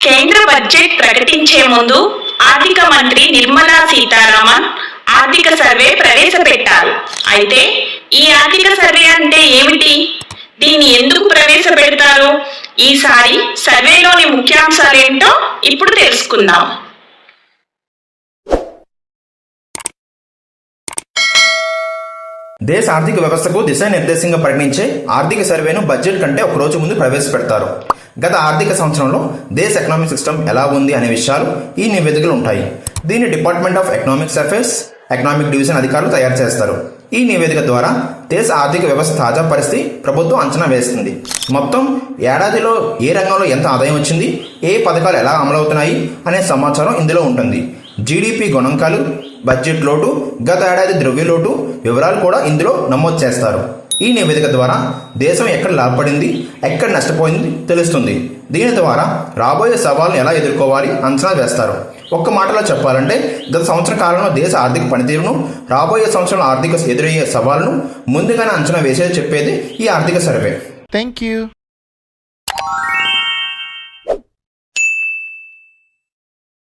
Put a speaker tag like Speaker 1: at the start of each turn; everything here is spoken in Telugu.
Speaker 1: కేంద్ర బడ్జెట్ ప్రకటించే ముందు ఆర్థిక మంత్రి నిర్మలా సీతారామన్ ఆర్థిక సర్వే ప్రవేశపెట్టారు. అయితే ఈ ఆర్థిక సర్వే అంటే ఏమిటి? దీన్ని ఎందుకు ప్రవేశపెడతారు? ఈసారి సర్వేలోని ముఖ్యాంశాలేంటో ఇప్పుడు తెలుసుకుందాం.
Speaker 2: దేశ ఆర్థిక వ్యవస్థకు దిశానిర్దేశంగా పరిగణించే ఆర్థిక సర్వేను బడ్జెట్ కంటే ఒక రోజు ముందు ప్రవేశపెడతారు. గత ఆర్థిక సంవత్సరంలో దేశ ఎకనామిక్ సిస్టమ్ ఎలా ఉంది అనే విషయాలు ఈ నివేదికలు ఉంటాయి. దీన్ని department of economics affairs economic division అధికారులు తయారు చేస్తారు. ఈ నివేదిక ద్వారా దేశ ఆర్థిక వ్యవస్థ తాజా పరిస్థితి ప్రభుత్వం అంచనా వేస్తుంది. మొత్తం ఏడాదిలో ఏ రంగంలో ఎంత ఆదాయం వచ్చింది, ఏ పథకాలు ఎలా అమలవుతున్నాయి అనే సమాచారం ఇందులో ఉంటుంది. జీడిపి గణాంకాలు, బడ్జెట్ లోటు, గత ఏడాది ద్రవ్య లోటు వివరాలు కూడా ఇందులో నమోదు చేస్తారు. ఈ నివేదిక ద్వారా దేశం ఎక్కడ లాభపడింది, ఎక్కడ నష్టపోయింది తెలుస్తుంది. దీని ద్వారా రాబోయే సవాళ్ళను ఎలా ఎదుర్కోవాలి అంచనా వేస్తారు. ఒక్క మాటలో చెప్పాలంటే గత సంవత్సర కాలంలో దేశ ఆర్థిక పనితీరును, రాబోయే సంవత్సరంలో ఆర్థిక ఎదురయ్యే సవాళ్ళను ముందుగానే అంచనా వేసేది చెప్పేది ఈ ఆర్థిక సర్వే.
Speaker 3: Thank you.